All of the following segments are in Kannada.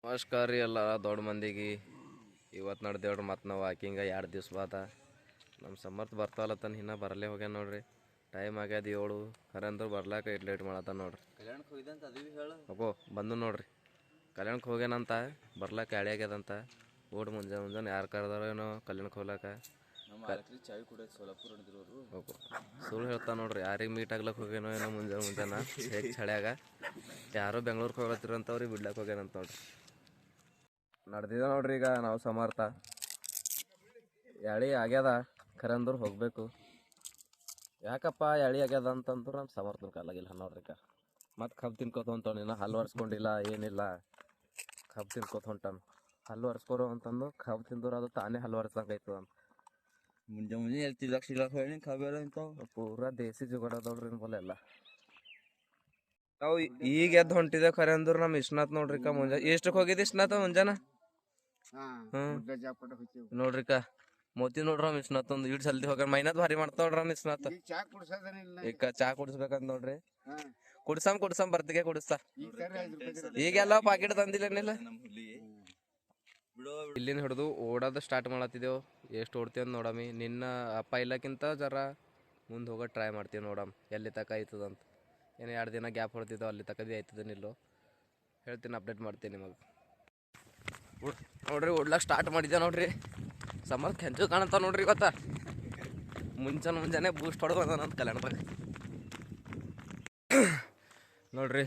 ನಮಸ್ಕಾರ ರೀ ಎಲ್ಲ ದೊಡ್ಡ ಮಂದಿಗೆ. ಇವತ್ತು ನಡೆದೇವ್ರಿ ಮತ್ತು ನಾವು ವಾಕಿಂಗ 2 ದಿವ್ಸ ಬಾದ ನಮ್ಮ ಸಮರ್ಥ ಬರ್ತಾವಲ್ಲತ್ತನ ಇನ್ನೂ ಬರಲೇ ಹೋಗ್ಯಾನ ನೋಡ್ರಿ. ಟೈಮ್ ಆಗ್ಯದ 7 ಖರೆ ಅಂದ್ರೆ ಬರ್ಲಾಕ ಇಟ್ ಲೇಟ್ ಮಾಡತ್ತಾನ ನೋಡ್ರಿ. ಕಲ್ಯಾಣಕ್ಕೆ ಹೋಗಿದಂತ ಅದೀವಿ ಹೇಳು. ಹೋಗೋ ಬಂದು ನೋಡ್ರಿ. ಕಲ್ಯಾಣಕ್ಕೆ ಹೋಗ್ಯಾನಂತ ಬರ್ಲಾಕ ಎಳೆ ಆಗ್ಯದಂತ. ಓಡ್ ಮುಂಜಾನೆ ಯಾರು ಕರೆದಾರೇನೋ ಕಲ್ಯಾಣಕ್ಕೆ ಹೋಗ್ಲಾಕ. ನಮ್ಮ ರಾತ್ರಿ ಚಾಯ್ ಕುಡಿಯೋದು ಸೋಲಾಪುರ ನಡೆದಿರೋರು. ಹೋಗೋ ಸುಳ್ಳು ಹೇಳ್ತಾ ನೋಡ್ರಿ. ಯಾರಿಗೆ ಮೀಟ್ ಆಗ್ಲಕ್ಕೆ ಹೋಗ್ಯಾನೋ ಏನೋ ಮುಂಜಾನೆ ಹೇಗೆ ಚಳ್ಯಾಗ ಯಾರೋ ಬೆಂಗ್ಳೂರಿಗೆ ಹೋಗತ್ತಿರಂತವ್ರಿಗೆ ಬಿಡ್ಲಕ್ಕೆ ಹೋಗ್ಯಾನಂತ ನೋಡ್ರಿ. ನಡೆದಿದೆ ನೋಡ್ರಿ. ಈಗ ನಾವು ಸಮರ್ಥ ಎಳೆ ಆಗ್ಯದ ಖರೆ ಅಂದ್ರೆ ಹೋಗಬೇಕು. ಯಾಕಪ್ಪ ಎಳೆ ಆಗ್ಯದ ಅಂತಂದ್ರೆ ನಮ್ಮ ಸಮರ್ಥನ ಕಾಲಾಗಿಲ್ಲ ನೋಡ್ರಿಕ. ಮತ್ತು ಕಬ್ಬು ತಿನ್ಕೋತ ಹೊಂಟಾನ. ಇನ್ನು ಹಲ್ಲು ಒರೆಸ್ಕೊಂಡಿಲ್ಲ ಏನಿಲ್ಲ. ಕಬ್ಬು ತಿನ್ಕೋತ ಹೊಂಟಾನ. ಹಲ್ಲು ಒರೆಸ್ಕೊರು ಅಂತಂದು ಕಬ್ಬು ತಿಂದ್ರೆ ಅದು ತಾನೇ ಹಲ್ಲು ಒರೆಸ್ದಂಗೆ ಆಯ್ತದ ಅಂತ. ಮುಂಜಾನೆ ಹೇಳ್ತಿಲ್ಲ ಹೇಳಿ ಖಾಬೇರ ಇಂಥವು ಪೂರಾ ದೇಸಿ ಜುಗಾಡದವ್ರಿ ಬೋಲೆ ಎಲ್ಲ. ನಾವು ಈಗ ಎದ್ದು ಹೊಂಟಿದೆ ಖರೆ ಅಂದ್ರೆ ನಮ್ಮ ಇಷ್ಟನಾಥ್ ನೋಡ್ರಿಕ. ಮುಂಜಾನೆ ಎಷ್ಟಕ್ಕೆ ಹೋಗಿದ್ದು ಇಷ್ಟನಾಥ ಮುಂಜಾನೆ? ನೋಡ್ರಿಕ ಮೋತಿ ನೋಡ್ರ ಇಷ್ಟನಾಥ್ ಒಂದು ಇಡ್ ಜಲ್ದಿ ಹೋಗ ಮೈನಾತ್ ಭಾರಿ ಮಾಡ್ತಾವ್ರ ಇಷ್ಟನಾಥ್. ಈಗ ಚಾ ಕುಡಿಸ್ಬೇಕಂತ ನೋಡ್ರಿ. ಕುಡ್ಸಮ್ ಬರ್ತಿಗೆ ಕುಡಿಸ್ತಾ. ಈಗೆಲ್ಲ ಪಾಕೆಟ್ ತಂದಿಲ್ಲ. ಇಲ್ಲಿಂದ ಹಿಡಿದು ಓಡೋದು ಸ್ಟಾರ್ಟ್ ಮಾಡತ್ತಿದ್ದೆವು. ಎಷ್ಟು ಓಡ್ತೀವಿ ಅಂತ ನೋಡಮಿ. ನಿನ್ನ ಅಪ್ಪ ಇಲ್ಲಕ್ಕಿಂತ ಜರ ಮುಂದೆ ಹೋಗೋದು ಟ್ರೈ ಮಾಡ್ತೀವಿ ನೋಡಮ್ ಎಲ್ಲಿ ತಕ ಆಯ್ತದಂತ. ಏನು 2 ದಿನ ಗ್ಯಾಪ್ ಹೊಡ್ತಿದ್ದೆವು ಅಲ್ಲಿ ತಕ ಭೀ ಆಯ್ತದೇನಿಲ್ಲೋ ಹೇಳ್ತೀನಿ, ಅಪ್ಡೇಟ್ ಮಾಡ್ತೀನಿ ನಿಮಗೆ. ನೋಡ್ರಿ ಓಡ್ಲಾಕ ಸ್ಟಾರ್ಟ್ ಮಾಡಿದ್ದೆ ನೋಡ್ರಿ. ಸಮರ್ಥ ಕೆಂಚು ಕಾಣಂತ ನೋಡ್ರಿ. ಇವತ್ತ ಮುಂಜಾನೆ ಬೂಸ್ಟ್ ಹೊಡೆದು ಬಂದ ಕಲ್ಯಾಣದಾಗ ನೋಡ್ರಿ.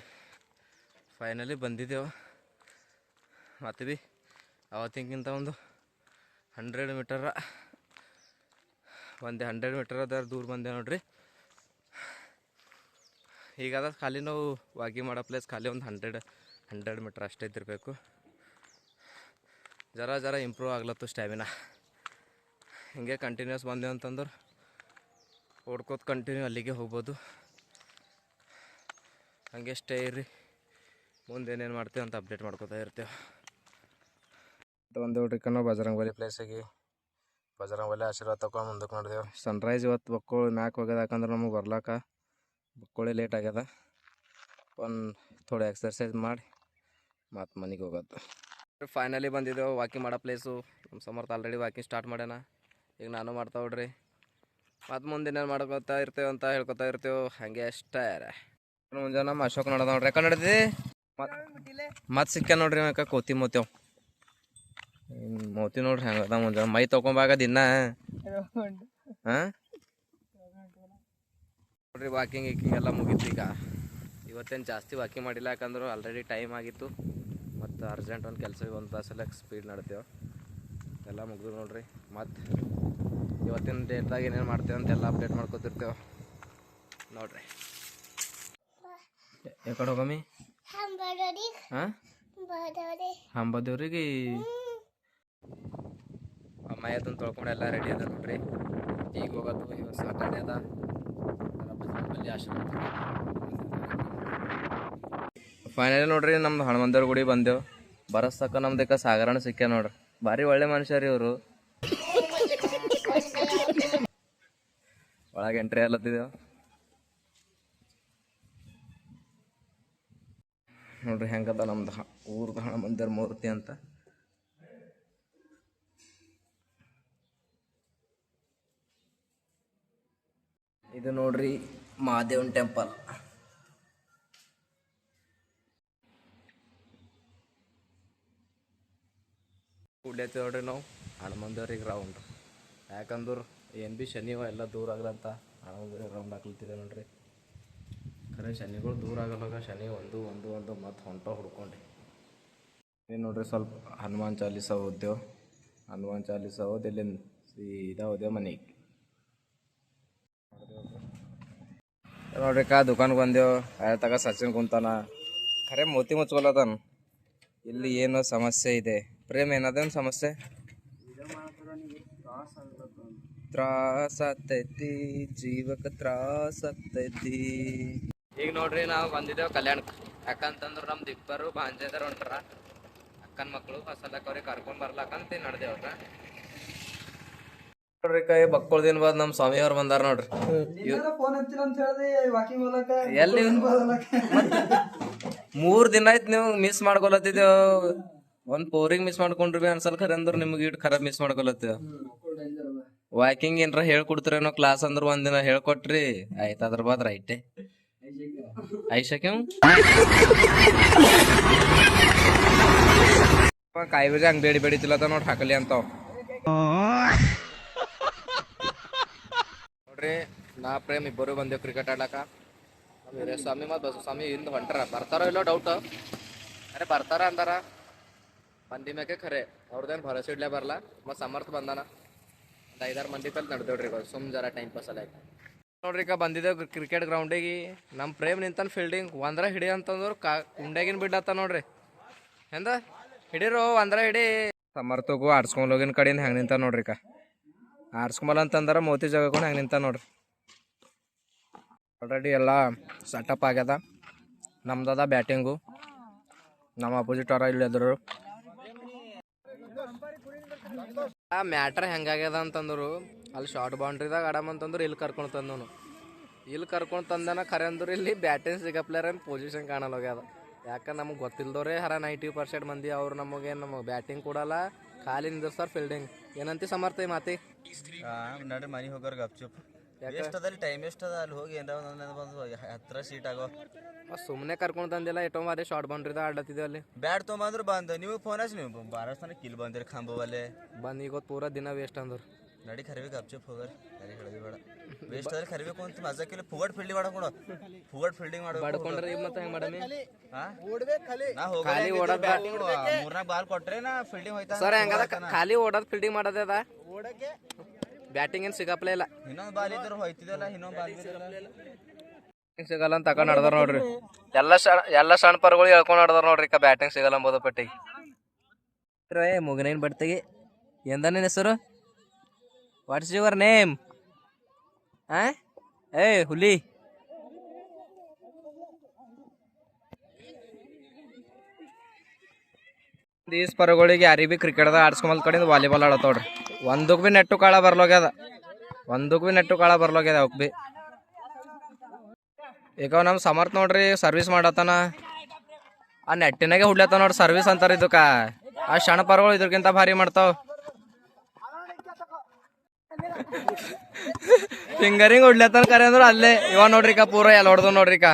ಫೈನಲಿ ಬಂದಿದ್ದೆವು. ಮತ್ತೆ ಭೀ ಅವತ್ತಿಗಿಂತ ಒಂದು 100 ಮೀಟರ್ ಒಂದೇ 100 ಮೀಟರ್ ಅದ ದೂರ ಬಂದೆ ನೋಡ್ರಿ. ಈಗದ ಖಾಲಿ ನಾವು ವಾಕಿಂಗ್ ಮಾಡೋ ಪ್ಲೇಸ್ ಖಾಲಿ ಒಂದು 100 ಮೀಟರ್ ಅಷ್ಟೇ ಇದ್ದಿರಬೇಕು. ಜರ ಇಂಪ್ರೂವ್ ಆಗ್ಲತ್ತು ಸ್ಟ್ಯಾಮಿನಾ. ಹಿಂಗೆ ಕಂಟಿನ್ಯೂಸ್ ಬಂದೇವು ಅಂತಂದ್ರೆ ಓಡ್ಕೋತ ಕಂಟಿನ್ಯೂ ಅಲ್ಲಿಗೆ ಹೋಗ್ಬೋದು. ಹಂಗೆ ಸ್ಟೇ ಇರ್ರಿ. ಮುಂದೆ ಏನೇನು ಮಾಡ್ತೇವೆ ಅಂತ ಅಪ್ಡೇಟ್ ಮಾಡ್ಕೋತಾ ಇರ್ತೇವೆ. ಒಂದು ನೋಡ್ರಿ ನಾವು ಬಜರಂಗಬಲಿ ಪ್ಲೇಸಿಗೆ ಬಜರಂಗಬಲಿ ಆಶೀರ್ವಾದ ತಗೊಂಡು ಮುಂದಕ್ಕೆ ನೋಡಿದೆವು. ಸನ್ರೈಸ್ ಇವತ್ತು ಬಕ್ಕೋಳಿ ಮ್ಯಾಕ್ ಹೋಗ್ಯದ. ಯಾಕಂದ್ರೆ ನಮಗೆ ಬರ್ಲಾಕ ಬಕ್ಕೋಳಿ ಲೇಟ್ ಆಗ್ಯದ. ಥೋಡೆ ಎಕ್ಸರ್ಸೈಸ್ ಮಾಡಿ ಮತ್ತು ಮನೆಗೆ ಹೋಗೋದು. ಫೈನಲಿ ಬಂದಿದ್ದೆವು ವಾಕಿಂಗ್ ಮಾಡೋ ಪ್ಲೇಸು. ನಮ್ಮ ಸಮರ್ಥ ಆಲ್ರೆಡಿ ವಾಕಿಂಗ್ ಸ್ಟಾರ್ಟ್ ಮಾಡ್ಯಾನ. ಈಗ ನಾನು ಮಾಡ್ತಾ ನೋಡ್ರಿ. ಮತ್ತು ಮುಂದಿನೇನು ಮಾಡ್ಕೊತಾ ಇರ್ತೇವೆ ಅಂತ ಹೇಳ್ಕೊತಾ ಇರ್ತೇವೆ. ಹಾಗೆ ಅಷ್ಟೇ ಮುಂಜಾನೆ ನಮ್ಮ ಅಶೋಕ್ ನೋಡೋದು ನೋಡ್ರಿ. ಯಾಕೆ ನಡೆದಿ ಮತ್ತು ಸಿಕ್ಕ ನೋಡ್ರಿ. ಯಾಕೆ ಕೋತಿ ಮೋತಿ ನೋಡ್ರಿ ಹೆಂಗದ ಮುಂಜಾನೆ ಮೈ ತೊಗೊಂಬಾಗ ದಿನ. ಹಾಂ ನೋಡ್ರಿ ವಾಕಿಂಗ್ ಎಲ್ಲ ಮುಗೀತು. ಈಗ ಇವತ್ತೇನು ಜಾಸ್ತಿ ವಾಕಿಂಗ್ ಮಾಡಿಲ್ಲ. ಯಾಕಂದ್ರೆ ಆಲ್ರೆಡಿ ಟೈಮ್ ಆಗಿತ್ತು ಮತ್ತು ಅರ್ಜೆಂಟ್ ಒಂದು ಕೆಲಸ 1 ತಾಸೆಲ್ಲ ಸ್ಪೀಡ್ ನಡ್ತೇವೆ. ಎಲ್ಲ ಮುಗಿದು ನೋಡ್ರಿ. ಮತ್ತು ಇವತ್ತಿನ ಡೇಟ್ದಾಗ ಏನೇನು ಮಾಡ್ತೇವೆ ಅಂತ ಎಲ್ಲ ಅಪ್ಡೇಟ್ ಮಾಡ್ಕೊತಿರ್ತೇವೆ ನೋಡ್ರಿ. ಯಾಕಡೆ ಹೋಗಮ್ಮಿ? ಹಾಂ ಹಂಬದವ್ರಿಗೆ ಅಮ್ಮ ಅದನ್ನು ತೊಳ್ಕೊಂಡು ಎಲ್ಲ ರೆಡಿ ಅದ ನೋಡ್ರಿ. ಈಗ ಹೋಗೋದು. ಇವತ್ತು ಸಾಟರ್ಡೆ ಅದ. ಬಜರಂಗಬಲಿ ಆಶ್ರಮ ಫೈನಲಿ ನೋಡ್ರಿ. ನಮ್ದು ಹನುಮಂತರ ಗುಡಿ ಬಂದೆವು. ಬರಸ್ತಕ್ಕ ನಮ್ದಕ್ಕೆ ಸಾಗರಣ ಸಿಕ್ಕ ನೋಡ್ರಿ. ಭಾರಿ ಒಳ್ಳೆ ಮನುಷ್ಯ ರೀ ಇವರು. ಒಳಗೆ ಎಂಟ್ರಿ ಅಲ್ಲತ್ತಿದ್ದೆವು ನೋಡ್ರಿ. ಹೆಂಗದ ನಮ್ದು ಊರ್ದು ಹನುಮಂತರ ಮೂರ್ತಿ ಅಂತ. ಇದು ನೋಡ್ರಿ ಮಹಾದೇವನ್ ಟೆಂಪಲ್. ಕುಡ್ಯೈತಿ ನೋಡ್ರಿ ನಾವು ಹನುಮಂದವ್ರಿಗೆ ರೌಂಡ್. ಯಾಕಂದ್ರೆ ಏನು ಭೀ ಶನಿವ ಎಲ್ಲ ದೂರ ಆಗಲಂತ ಹನುಮಂದವ್ರಿಗೆ ರೌಂಡ್ ಹಾಕ್ಲತ್ತಿದೆ ನೋಡ್ರಿ. ಖರೆ ಶನಿಗಳು ದೂರ ಆಗಲ್ವಾಗ. ಶನಿ ಒಂದು ಮತ್ತು ಹೊಂಟೋ ಹುಡ್ಕೊಂಡು ಏನು ನೋಡ್ರಿ. ಸ್ವಲ್ಪ ಹನುಮಾನ್ ಚಾಲೀಸ ಓದ್ದೇವು. ಹನುಮಾನ್ ಚಾಲೀಸ ಓದಿ ಇಲ್ಲಿಂದ ಸೀದಾ ಓದೇವು ಮನೆಗೆ ನೋಡ್ರಿ. ದುಕಾನ್ಗೆ ಬಂದೆವು. ತಗ ಸಚಿನ್ ಕುಂತಾನ. ಖರೆ ಮೋತಿ ಮುಚ್ಕೊಲತಾನ. ಇಲ್ಲಿ ಏನೋ ಸಮಸ್ಯೆ ಇದೆ. ಪ್ರೇಮ್ ಏನದೇನು ಸಮಸ್ಯೆ? ತ್ರಾಸ ಆಗ್ತೈತಿ ಜೀವಕ್ಕೆ ತ್ರಾಸ ಆಗ್ತೈತಿ. ಈಗ ನೋಡ್ರಿ ನಾವು ಬಂದಿದ್ದೇವೆ ಕಲ್ಯಾಣಕ್ಕೆ. ಯಾಕಂತಂದ್ರೆ ನಮ್ದು ಇಬ್ಬರು ಭಾಂಜೇದಾರ ಹೊಂಟ್ರ. ಅಕ್ಕನ ಮಕ್ಕಳು ಹೊಸಲಕ್ಕ ಅವ್ರಿಗೆ ಕರ್ಕೊಂಡ್ ಬರ್ಲಾಕಂತ ನಡೆದೇವ್ರ ನೋಡ್ರಿ. ಕೈ ಬಕ್ಕೊಳ್ದಿನ ಬಾದ್ ನಮ್ಮ ಸ್ವಾಮಿಯವ್ರು ಬಂದಾರ ನೋಡ್ರಿ. ಎಲ್ಲಿ 3 ದಿನ ಆಯ್ತು ನೀವು ಮಿಸ್ ಮಾಡ್ಕೊಲತ್ತಿದ್ದೇವು. ಒಂದ್ ಪೋರಿಂಗ್ ಮಿಸ್ ಮಾಡ್ಕೊಂಡ್ರಿ ಬಿ ಅನ್ಸಲ್ ಖರೆ ಅಂದ್ರ ನಿಮ್ಗೆ ಇಟ್ ಖರಾಬ್ ಮಿಸ್ ಮಾಡ್ಕೊಲತ್ತೀವ ವಾಕಿಂಗ್ ಏನ್ರ ಹೇಳ್ಕೊಡ್ತೀರೇನೋ ಕ್ಲಾಸ್ ಅಂದ್ರ ಒಂದಿನ ಹೇಳ್ಕೊಟ್ರಿ ಆಯ್ತು ಅದ್ರ ಬಾದ್ ರೈಟೆ ಐಶಕ್ಯೂ ಕಾಯಿ ಬೀಜ ಹಂಗ್ ಬೇಡಿ ಬೇಡಿತಿಲ್ಲತ್ತ ನೋಡ್ರಿ ಹಾಕಲಿ ಅಂತಾವ್ ನೋಡ್ರಿ ನಾ ಪ್ರೇಮ್ ಇಬ್ಬರು ಬಂದೇವ್ ಕ್ರಿಕೆಟ್ ಆಡ್ಲಾಕ ಸ್ವಾಮಿ ಮತ್ ಬಸವಸ್ವಾಮಿ ಹಿಂದ್ ಹೊಂಟಾರ ಬರ್ತಾರೋ ಇಲ್ಲೋ ಡೌಟ್ ಅರೆ ಬರ್ತಾರ ಅಂದಾರ ಮಂದಿ ಮ್ಯಾಕೆ ಖರೆ ಅವ್ರದ್ದೇನು ಭರೋಸೆ ಇಡ್ಲೇ ಬರಲ್ಲ ಮತ್ತು ಸಮರ್ಥ ಬಂದಾನ ಒಂದು 5-6 ಮಂದಿ ಕಲ್ ನಡೆದೇವ್ರಿ ಈಗ ಸುಮ್ ಜರ ಟೈಮ್ ಪಾಸ್ ಅಲ್ಲ ನೋಡ್ರಿ ಈಗ ಬಂದಿದ್ದೇವೆ ಕ್ರಿಕೆಟ್ ಗ್ರೌಂಡಿಗೆ ನಮ್ಮ ಪ್ರೇಮ್ ನಿಂತನ ಫೀಲ್ಡಿಂಗ್ ಒಂದ್ರ ಹಿಡಿ ಅಂತಂದ್ರು ಕುಂಡ್ಯಾಗಿನ ಬಿಡ್ಲತ್ತ ನೋಡ್ರಿ ಎಂದ ಹಿಡೀರು ಒಂದ್ರ ಹಿಡಿ ಸಮರ್ಥಗೂ ಆಡ್ಸ್ಕೊಂಡ್ ಹೋಗಿನ ಕಡೆಯಿಂದ ಹೆಂಗೆ ನಿಂತ ನೋಡ್ರಿ ಈಗ ಆಡ್ಸ್ಕೊಂಬಲ್ಲ ಅಂತಂದ್ರೆ ಮೋತಿ ಜಗಕೊಂಡು ಹೆಂಗೆ ನಿಂತ ನೋಡ್ರಿ ಆಲ್ರೆಡಿ ಎಲ್ಲ ಸೆಟಪ್ ಆಗ್ಯದ ನಮ್ದದ ಬ್ಯಾಟಿಂಗು ನಮ್ಮ ಅಪೋಸಿಟ್ ಅವರ ಇಲ್ಲಿ ಎದ್ರು ಆ ಮ್ಯಾಟ್ರ್ ಹೆಂಗಾಗ್ಯದ ಅಂತಂದ್ರು ಅಲ್ಲಿ ಶಾರ್ಟ್ ಬೌಂಡ್ರಿದಾಗ ಆಡಮಂತಂದ್ರು ಇಲ್ಲಿ ಕರ್ಕೊಂಡು ತಂದನು ಇಲ್ಲಿ ಕರ್ಕೊಂಡು ತಂದನ ಖರೆ ಅಂದ್ರು ಇಲ್ಲಿ ಬ್ಯಾಟಿಂಗ್ ಸಿಗಪ್ಲೇರ್ ಏನು ಪೊಸಿಷನ್ ಕಾಣಲ್ಲ ಹೋಗ್ಯದ ಯಾಕಂದ್ರೆ ನಮಗೆ ಗೊತ್ತಿಲ್ದವ್ರೆ 90% ಮಂದಿ ಅವ್ರು ನಮಗೆ ಬ್ಯಾಟಿಂಗ್ ಕೊಡಲ್ಲ ಖಾಲಿ ನಿಂದಿರ್ಸ್ತಾರ ಫೀಲ್ಡಿಂಗ್ ಏನಂತಿ ಸಮರ್ಥ ಮಾತಿ ನಡ್ರಿ ಮನೆ ಹೋಗೋರ್ ಗಪ್ಚುಪ್ ಎಷ್ಟದಲ್ಲಿ ಟೈಮ್ ಎಷ್ಟದ ಅಲ್ಲಿ ಹೋಗಿ ಏನಾರ ಬಂದು ಹತ್ರ ಸೀಟ್ ಆಗೋ ಸುಮ್ಮನೆ ಕರ್ಕೊಂಡು ತಂದಿಲ್ಲ ಎಷ್ಟೋ ಅದೇ ಶಾರ್ಟ್ ಬೌಂಡ್ರಿದಾಗ ಆಡ್ಲತ್ತಿದ್ದೇವೆ ಅಲ್ಲಿ ಬ್ಯಾಟ್ ತೊಗೊಂಬಂದ್ರು ಬಂದು ನೀವು ಫೋನ್ ಹಚ್ಚಿ ನೀವು ಬಾರಸ್ತಾನೆ ಕಿಲ್ ಬಂದಿರಿ ಖಂಬವಲ್ಲೇ ಬಂದು ಈಗ ಪೂರ ದಿನ ವೇಸ್ಟ್ ಅಂದ್ರು ನಡಿ ಖರೀವಿ ಗಪ್ಚುಪ್ ಹೋಗ್ರಿ ನಡಿ ಹೇಳೋದು ಬೇಡ ವೇಸ್ಟ್ ಅದ್ರಲ್ಲಿ ಖರೀಬೇಕು ಅಂತ ಮಜಾಕಿಲ್ಲ ಫುಗಟ್ ಫೀಲ್ಡಿಂಗ್ ಮಾಡಕ್ ನೋಡು ಫುಗಟ್ ಫೀಲ್ಡಿಂಗ್ ಮಾಡಿ ಬಡ್ಕೊಂಡ್ರೆ ಈಗ ಮತ್ತೆ ಹೆಂಗೆ ಮಾಡಮಿ ನಾ ಖಾಲಿ ಓಡೋದ್ ಮೂರ್ನಾಗ ಬಾಲ್ ಕೊಟ್ರೆ ನಾ ಫೀಲ್ಡಿಂಗ್ ಹೋಯ್ತಾ ಸರ್ ಹೆಂಗದ ಖಾಲಿ ಓಡೋದ್ ಫೀಲ್ಡಿಂಗ್ ಮಾಡೋದೇ ಅದ ಬ್ಯಾಟಿಂಗ್ ಏನು ಸಿಗಪ್ಲೇ ಇಲ್ಲ ಇನ್ನೊಂದು ಬಾಲ್ ಇದ್ರು ಹೋಯ್ತಿದಲ್ಲ ಇನ್ನೊಂದು ಬಾಲ್ ಸಿಗಲ್ಲ ಅಂತ ತಕೊಂಡ್ ನಡ್ದಾರ ನೋಡ್ರಿ ಎಲ್ಲ ಸಣ್ಣ ಪರ್ಗಳು ಹೇಳ್ಕೊಂಡ್ ನಡ್ದಾರ ನೋಡ್ರಿ ಈಗ ಬ್ಯಾಟಿಂಗ್ ಸಿಗಲ್ಲ ಅಂಬೋದು ಪಟ್ಟಿಗೆ ಮುಗನೇನ್ ಬಡ್ತಿಗೆ ಎಂದ ನಿನ್ನ ಹೆಸರು ವಾಟ್ಸ್ ಯುವರ್ ನೇಮ್ ಏ ಹುಲಿ ದೀಸ್ ಪರಗಳಿಗೆ ಯಾರಿಗೆ ಭೀ ಕ್ರಿಕೆಟ್ದಾಗ ಆಡ್ಸ್ಕೊಂಬಲ್ ಕಡೆಯಿಂದ ವಾಲಿಬಾಲ್ ಆಡತ್ತೋಡ್ರಿ ಒಂದಕ್ಕೆ ಭೀ ನೆಟ್ಟು ಕಾಳ ಬರ್ಲೋಗ್ಯದ ಅವಕ್ಕೆ ಭೀ ಈಗ ನಮ್ಮ ಸಮರ್ಥ ನೋಡ್ರಿ ಸರ್ವಿಸ್ ಮಾಡತ್ತಾನ ಆ ನೆಟ್ಟಿನಾಗೆ ಹುಡ್ಲತ್ತ ನೋಡ್ರಿ ಸರ್ವಿಸ್ ಅಂತಾರ ಇದಕ್ಕ ಆ ಸಣ್ಣ ಪರ್ಗಳು ಇದ್ರಕ್ಕಿಂತ ಭಾರಿ ಮಾಡ್ತಾವ ಫಿಂಗರಿಂಗ್ ಹುಡ್ಲತ್ತನ ಕರೆ ಅಂದ್ರ ಅಲ್ಲೇ ಇವ ನೋಡ್ರಿಕ ಪೂರ ಎಲ್ಲ ಹೊಡ್ದು ನೋಡ್ರಿಕ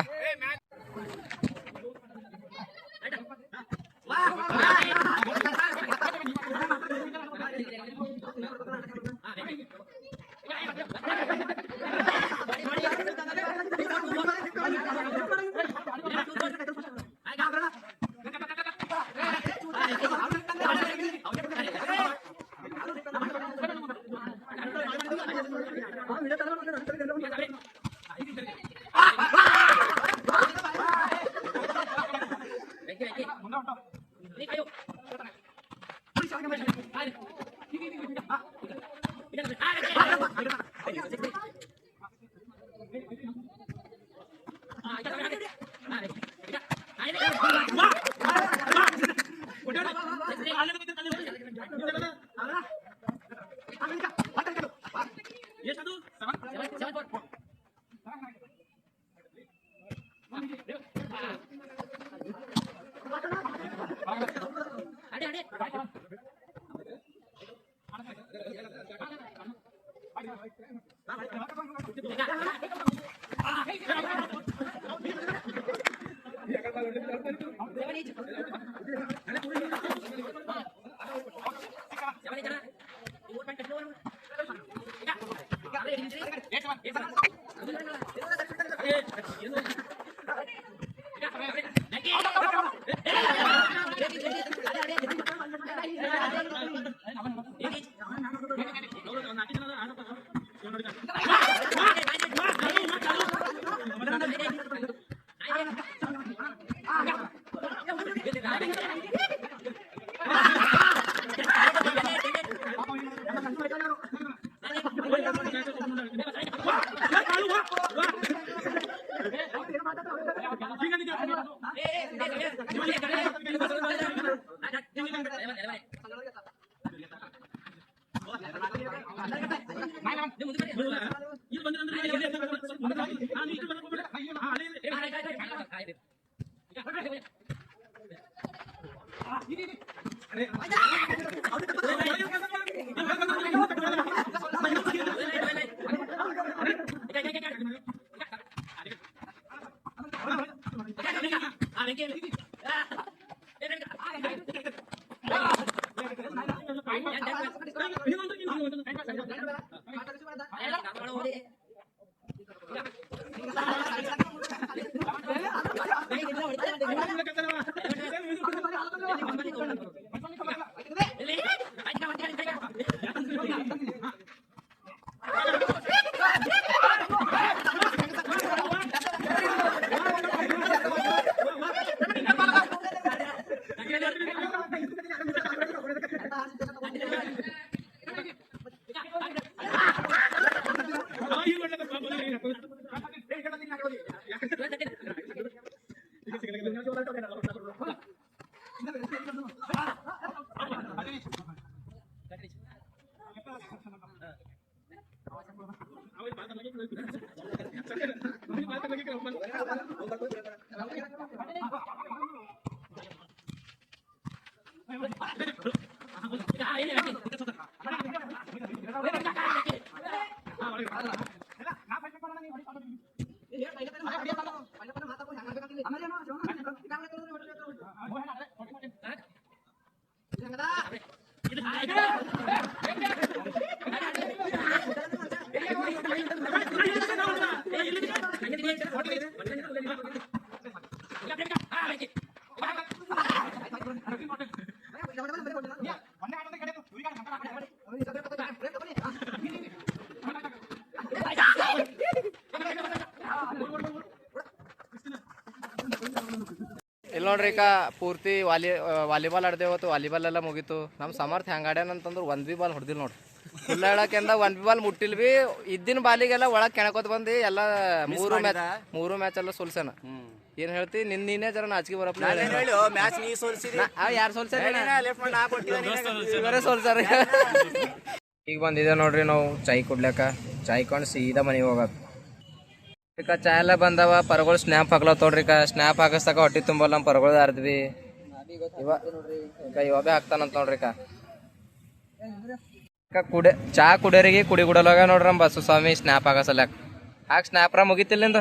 ಇಲ್ಲಿ ನೋಡ್ರಿ ಈಗ ಪೂರ್ತಿ ವಾಲಿಬಾಲ್ ಆಡ್ದೇವತ್ತು. ವಾಲಿಬಾಲ್ ಎಲ್ಲ ಮುಗೀತು. ನಮ್ಮ ಸಮರ್ಥ ಹೆಂಗೆ ಆಡ್ಯಾನಂತಂದ್ರೆ ಒಂದು ಬಿ ಬಾಲ್ ಹೊಡೆದಿಲ್ಲ ನೋಡ್ರಿ. ಫುಲ್ ಹೇಳಕ್ಕೆಂದ ಒಂದು ಬಿ ಬಾಲ್ ಮುಟ್ಟಿಲ್ ಬಿ ಇದ್ದಿನ ಬಾಲಿಗೆಲ್ಲ ಒಳಗೆ ಕೆಣಕೋತ ಬಂದು ಎಲ್ಲ ಮೂರು ಮ್ಯಾಚ್ ಎಲ್ಲ ಸೋಲ್ಸೇನ. ಏನ್ ಹೇಳ್ತಿ ನೀನೇ ಜರ ನಾಚಿಕೆ ಬರಪ್ಪ. ಯಾರು ಸೋಲ್ಸಾರ? ಈಗ ಬಂದಿದೆ ನೋಡ್ರಿ ನಾವು ಚಾಯ್ ಕುಡ್ಲಕ್ಕ. ಚಾಯ್ ಕೊಂಡು ಸೀದಾ ಮನೆಗೆ ಹೋಗೋದು. ಈಗ ಚಾಯ್ ಎಲ್ಲ ಬಂದವ. ಪರಗಳು ಸ್ನ್ಯಾಪ್ ಹಾಕ್ಲತ್ತೋಡ್ರಿ. ಸ್ನ್ಯಾಪ್ ಹಾಕಿಸ್ತಾಕ ಹೊಟ್ಟಿ ತುಂಬಲ್ಲ ನಮ್ಮ ಪರಗಳು ಅರ್ದ್ವಿ. ಇವಾಗ ಭೀ ಹಾಕ್ತಾನಂತ ನೋಡ್ರಿ. ಚಾ ಕುಡಿಯೋರಿಗೆ ಕುಡಿ ಕುಡಲಾಗ ನೋಡ್ರಿ ನಮ್ಮ ಬಸ್ಸು ಸ್ವಾಮಿ ಸ್ನ್ಯಾಪ್ ಹಾಕಸಲ್ಯಾಕ. ಹಾಕಿ ಸ್ನ್ಯಾಪ್ರ ಮುಗಿತಿಲ್ಲಿಂದ